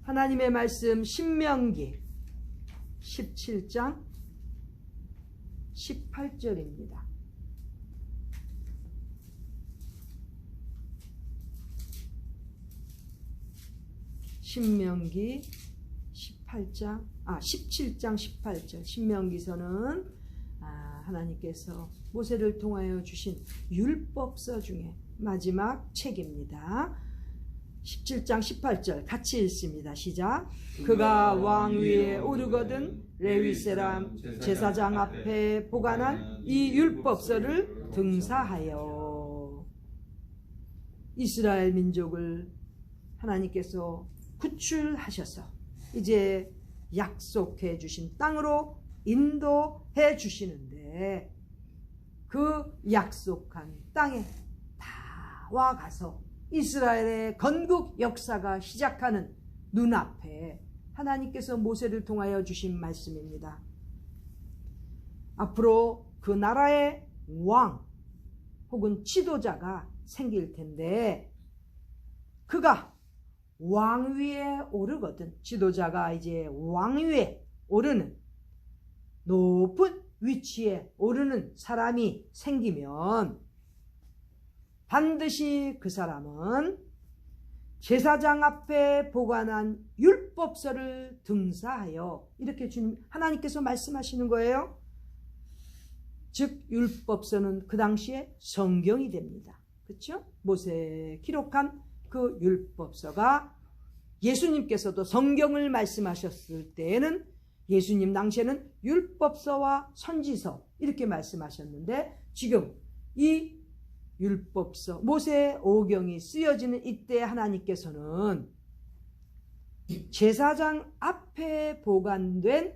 하나님의 말씀 신명기 17장 18절입니다. 신명기 17장 18절. 신명기서는 하나님께서 모세를 통하여 주신 율법서 중에 마지막 책입니다. 17장 18절 같이 읽습니다. 시작. 그가 왕 위에 오르거든 레위 사람 제사장 앞에 보관한 이 율법서를 등사하여. 이스라엘 민족을 하나님께서 구출하셔서 이제 약속해 주신 땅으로 인도해 주시는데, 그 약속한 땅에 다 와가서 이스라엘의 건국 역사가 시작하는 눈앞에 하나님께서 모세를 통하여 주신 말씀입니다. 앞으로 그 나라의 왕 혹은 지도자가 생길 텐데, 그가 왕 위에 오르거든, 지도자가 이제 왕 위에 오르는 높은 위치에 오르는 사람이 생기면 반드시 그 사람은 제사장 앞에 보관한 율법서를 등사하여, 이렇게 주님 하나님께서 말씀하시는 거예요. 즉 율법서는 그 당시에 성경이 됩니다. 그렇죠? 모세 기록한 그 율법서가 예수님께서도 성경을 말씀하셨을 때에는 예수님 당시에는 율법서와 선지서 이렇게 말씀하셨는데, 지금 이 율법서 모세의 오경이 쓰여지는 이때 하나님께서는 제사장 앞에 보관된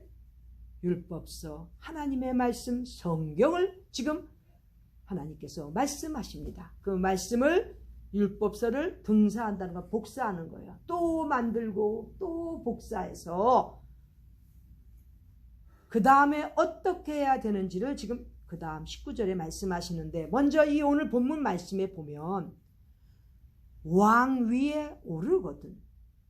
율법서, 하나님의 말씀 성경을 지금 하나님께서 말씀하십니다. 그 말씀을, 율법서를 등사한다는 건 복사하는 거예요. 또 만들고 또 복사해서 그 다음에 어떻게 해야 되는지를 지금 그 다음 19절에 말씀하시는데, 먼저 이 오늘 본문 말씀에 보면 왕 위에 오르거든,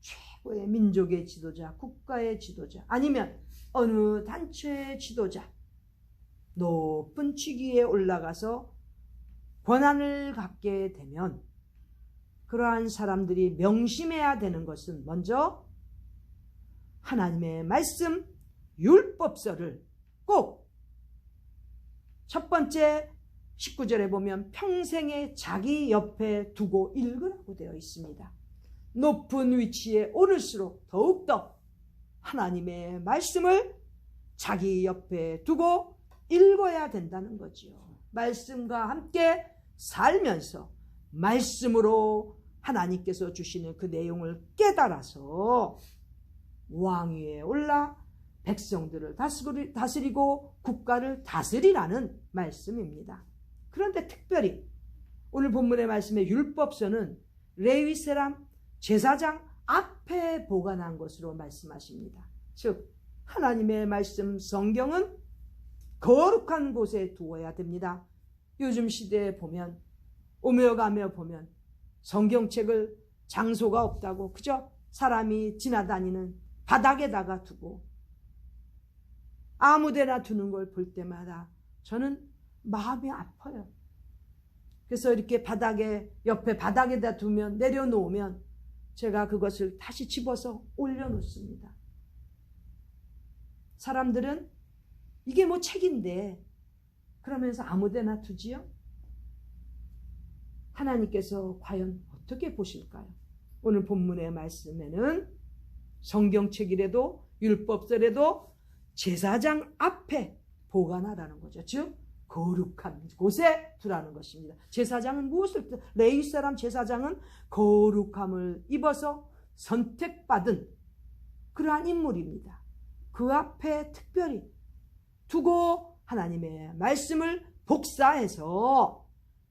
최고의 민족의 지도자, 국가의 지도자, 아니면 어느 단체의 지도자, 높은 직위에 올라가서 권한을 갖게 되면 그러한 사람들이 명심해야 되는 것은 먼저 하나님의 말씀 율법서를 꼭 첫 번째 19절에 보면 평생에 자기 옆에 두고 읽으라고 되어 있습니다. 높은 위치에 오를수록 더욱더 하나님의 말씀을 자기 옆에 두고 읽어야 된다는 거지요. 말씀과 함께 살면서 말씀으로 하나님께서 주시는 그 내용을 깨달아서 왕위에 올라 백성들을 다스리고 국가를 다스리라는 말씀입니다. 그런데 특별히 오늘 본문의 말씀의 율법서는 레위 사람 제사장 앞에 보관한 것으로 말씀하십니다. 즉 하나님의 말씀 성경은 거룩한 곳에 두어야 됩니다. 요즘 시대에 보면 오며 가며 보면 성경책을 장소가 없다고 그저 사람이 지나다니는 바닥에다가 두고 아무데나 두는 걸 볼 때마다 저는 마음이 아파요. 그래서 이렇게 옆에 바닥에다 두면, 내려놓으면 제가 그것을 다시 집어서 올려놓습니다. 사람들은 이게 뭐 책인데 그러면서 아무데나 두지요? 하나님께서 과연 어떻게 보실까요? 오늘 본문의 말씀에는 성경책이라도 율법서라도 제사장 앞에 보관하라는 거죠. 즉 거룩한 곳에 두라는 것입니다. 제사장은 무엇을 뜻? 레위 사람 제사장은 거룩함을 입어서 선택받은 그러한 인물입니다. 그 앞에 특별히 두고 하나님의 말씀을 복사해서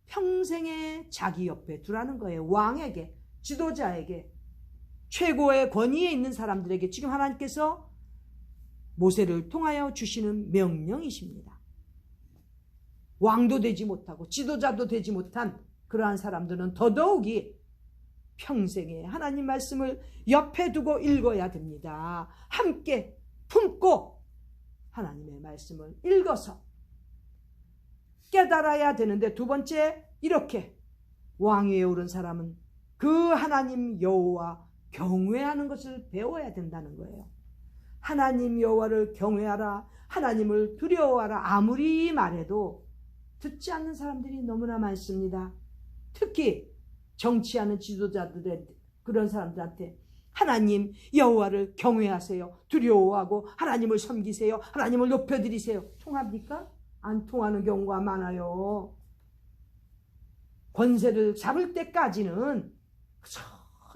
평생에 자기 옆에 두라는 거예요. 왕에게, 지도자에게, 최고의 권위에 있는 사람들에게 지금 하나님께서 모세를 통하여 주시는 명령이십니다. 왕도 되지 못하고 지도자도 되지 못한 그러한 사람들은 더더욱이 평생에 하나님 말씀을 옆에 두고 읽어야 됩니다. 함께 품고 하나님의 말씀을 읽어서 깨달아야 되는데, 두 번째, 이렇게 왕위에 오른 사람은 그 하나님 여호와 경외하는 것을 배워야 된다는 거예요. 하나님 여호와를 경외하라, 하나님을 두려워하라 아무리 말해도 듣지 않는 사람들이 너무나 많습니다. 특히 정치하는 지도자들의 그런 사람들한테 하나님 여호와를 경외하세요, 두려워하고 하나님을 섬기세요, 하나님을 높여드리세요. 통합니까? 안 통하는 경우가 많아요. 권세를 잡을 때까지는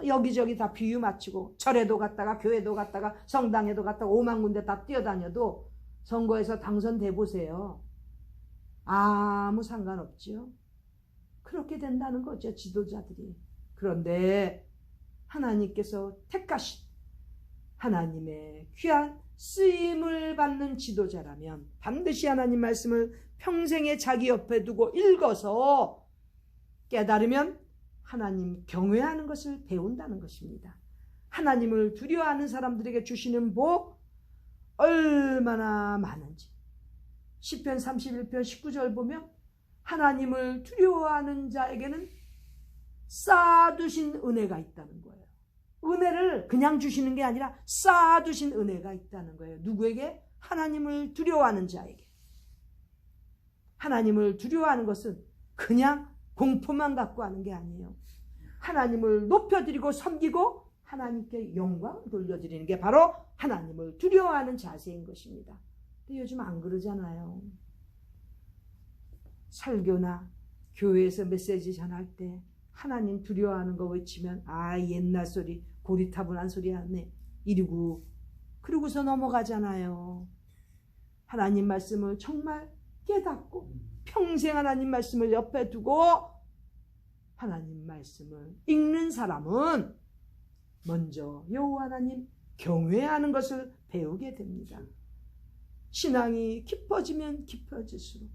여기저기 다 비유 맞추고 절에도 갔다가 교회도 갔다가 성당에도 갔다가 5만 군데 다 뛰어다녀도 선거에서 당선돼 보세요. 아무 상관없죠. 그렇게 된다는 거죠, 지도자들이. 그런데 하나님께서 택하신 하나님의 귀한 쓰임을 받는 지도자라면 반드시 하나님 말씀을 평생에 자기 옆에 두고 읽어서 깨달으면 하나님 경외하는 것을 배운다는 것입니다. 하나님을 두려워하는 사람들에게 주시는 복 얼마나 많은지. 시편 31편 19절 보면 하나님을 두려워하는 자에게는 쌓아두신 은혜가 있다는 거예요. 은혜를 그냥 주시는 게 아니라 쌓아두신 은혜가 있다는 거예요. 누구에게? 하나님을 두려워하는 자에게. 하나님을 두려워하는 것은 그냥 공포만 갖고 하는 게 아니에요. 하나님을 높여드리고 섬기고 하나님께 영광 돌려드리는 게 바로 하나님을 두려워하는 자세인 것입니다. 근데 요즘 안 그러잖아요. 설교나 교회에서 메시지 전할 때 하나님 두려워하는 거 외치면 옛날 소리, 고리타분한 소리 하네 이러고 그러고서 넘어가잖아요. 하나님 말씀을 정말 깨닫고 평생 하나님 말씀을 옆에 두고 하나님 말씀을 읽는 사람은 먼저 여호와 하나님 경외하는 것을 배우게 됩니다. 신앙이 깊어지면 깊어질수록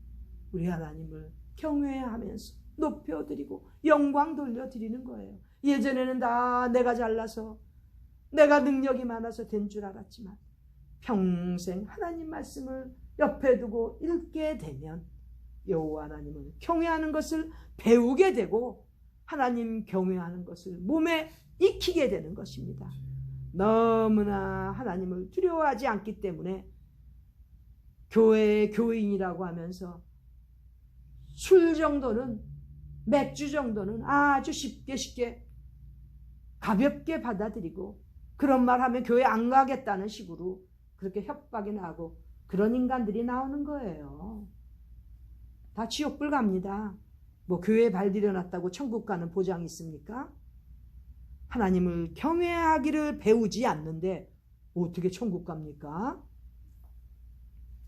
우리 하나님을 경외하면서 높여드리고 영광 돌려드리는 거예요. 예전에는 다 내가 잘나서 내가 능력이 많아서 된 줄 알았지만 평생 하나님 말씀을 옆에 두고 읽게 되면 여호와 하나님을 경외하는 것을 배우게 되고 하나님 경외하는 것을 몸에 익히게 되는 것입니다. 너무나 하나님을 두려워하지 않기 때문에 교회의 교인이라고 하면서 술 정도는, 맥주 정도는 아주 쉽게 가볍게 받아들이고 그런 말 하면 교회 안 가겠다는 식으로 그렇게 협박이 나고 그런 인간들이 나오는 거예요. 다 지옥불 갑니다. 뭐 교회에 발 들여놨다고 천국 가는 보장이 있습니까? 하나님을 경외하기를 배우지 않는데 어떻게 천국 갑니까?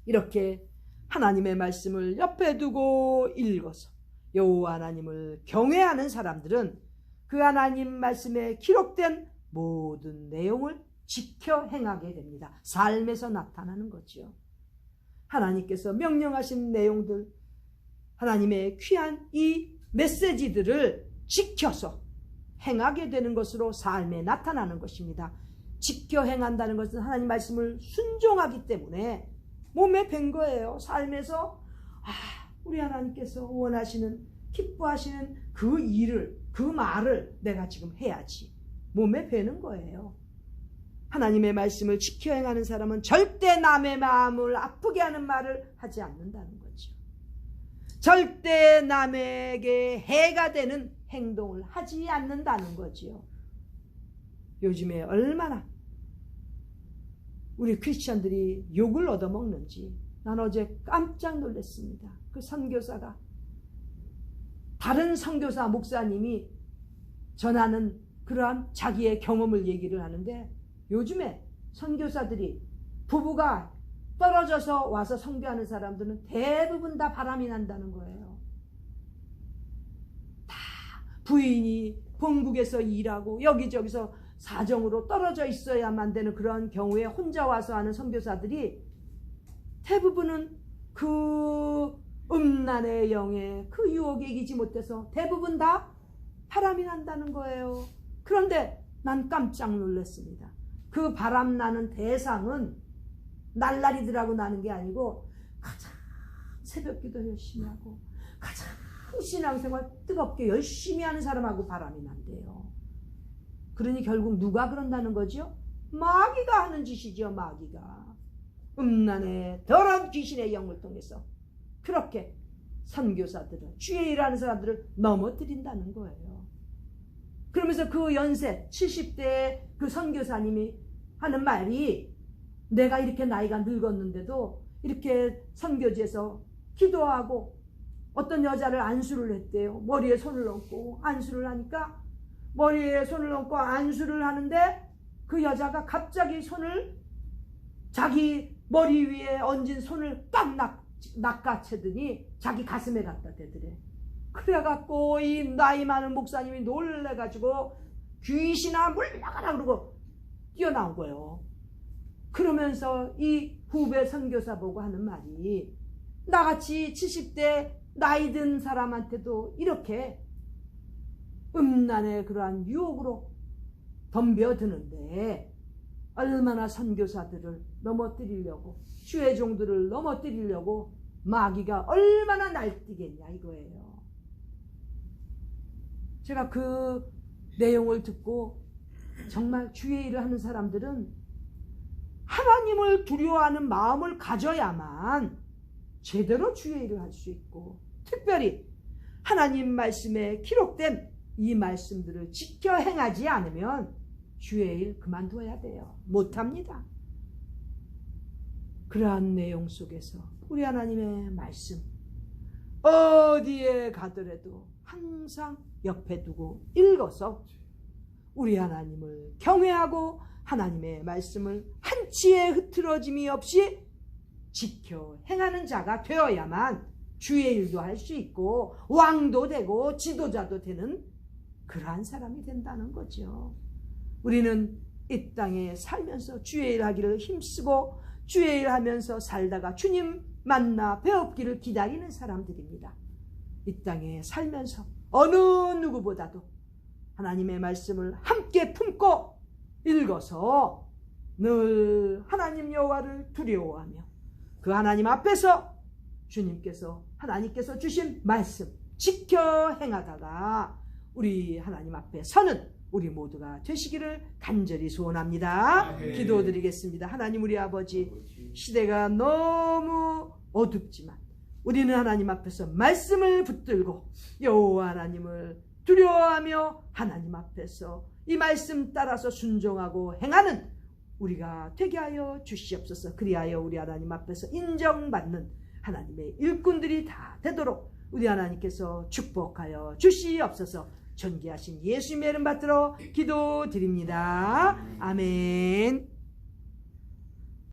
이렇게 하나님의 말씀을 옆에 두고 읽어서 여호와 하나님을 경외하는 사람들은 그 하나님 말씀에 기록된 모든 내용을 지켜 행하게 됩니다. 삶에서 나타나는 거죠. 하나님께서 명령하신 내용들, 하나님의 귀한 이 메시지들을 지켜서 행하게 되는 것으로 삶에 나타나는 것입니다. 지켜 행한다는 것은 하나님 말씀을 순종하기 때문에 몸에 밴 거예요. 삶에서 우리 하나님께서 원하시는, 기뻐하시는 그 일을, 그 말을 내가 지금 해야지. 몸에 배는 거예요. 하나님의 말씀을 지켜 행하는 사람은 절대 남의 마음을 아프게 하는 말을 하지 않는다는 거죠. 절대 남에게 해가 되는 행동을 하지 않는다는 거지요. 요즘에 얼마나 우리 크리스천들이 욕을 얻어먹는지 난 어제 깜짝 놀랐습니다. 그 선교사가, 다른 선교사 목사님이 전하는 그러한 자기의 경험을 얘기를 하는데 요즘에 선교사들이 부부가 떨어져서 와서 선교하는 사람들은 대부분 다 바람이 난다는 거예요. 다 부인이 본국에서 일하고 여기저기서 사정으로 떨어져 있어야만 되는 그런 경우에 혼자 와서 하는 선교사들이 대부분은 그 음란의 영에 그 유혹에 이기지 못해서 대부분 다 바람이 난다는 거예요. 그런데 난 깜짝 놀랐습니다. 그 바람 나는 대상은 날라리들하고 나는 게 아니고 가장 새벽기도 열심히 하고 가장 신앙생활 뜨겁게 열심히 하는 사람하고 바람이 난대요. 그러니 결국 누가 그런다는 거죠? 마귀가 하는 짓이죠. 마귀가 음란의 더러운 귀신의 영을 통해서 그렇게 선교사들을, 주의 일하는 사람들을 넘어뜨린다는 거예요. 그러면서 그 연세 70대의 그 선교사님이 하는 말이, 내가 이렇게 나이가 늙었는데도 이렇게 선교지에서 기도하고 어떤 여자를 안수를 했대요. 머리에 손을 얹고 안수를 하니까, 머리에 손을 얹고 안수를 하는데 그 여자가 갑자기 손을, 자기 머리 위에 얹은 손을 딱 낚아채더니 자기 가슴에 갖다 대더래. 그래갖고 이 나이 많은 목사님이 놀래가지고 귀신아 물러가라 그러고 뛰어나온 거예요. 그러면서 이 후배 선교사 보고 하는 말이, 나같이 70대 나이 든 사람한테도 이렇게 음란의 그러한 유혹으로 덤벼드는데 얼마나 선교사들을 넘어뜨리려고, 주의 종들을 넘어뜨리려고 마귀가 얼마나 날뛰겠냐 이거예요. 제가 그 내용을 듣고 정말 주의 일을 하는 사람들은 하나님을 두려워하는 마음을 가져야만 제대로 주의 일을 할 수 있고, 특별히 하나님 말씀에 기록된 이 말씀들을 지켜 행하지 않으면 주의 일 그만둬야 돼요. 못합니다. 그러한 내용 속에서 우리 하나님의 말씀 어디에 가더라도 항상 옆에 두고 읽어서 우리 하나님을 경외하고 하나님의 말씀을 한치의 흐트러짐이 없이 지켜 행하는 자가 되어야만 주의 일도 할 수 있고 왕도 되고 지도자도 되는 그러한 사람이 된다는 거죠. 우리는 이 땅에 살면서 주의 일 하기를 힘쓰고 주의 일 하면서 살다가 주님 만나 배웁기를 기다리는 사람들입니다. 이 땅에 살면서 어느 누구보다도 하나님의 말씀을 함께 품고 읽어서 늘 하나님 여호와를 두려워하며 그 하나님 앞에서 주님께서, 하나님께서 주신 말씀 지켜 행하다가 우리 하나님 앞에 서는 우리 모두가 되시기를 간절히 소원합니다. 기도드리겠습니다. 하나님 우리 아버지, 시대가 너무 어둡지만 우리는 하나님 앞에서 말씀을 붙들고 여호와 하나님을 두려워하며 하나님 앞에서 이 말씀 따라서 순종하고 행하는 우리가 되게 하여 주시옵소서. 그리하여 우리 하나님 앞에서 인정받는 하나님의 일꾼들이 다 되도록 우리 하나님께서 축복하여 주시옵소서. 존귀하신 예수님의 이름 받들어 기도드립니다. 아멘.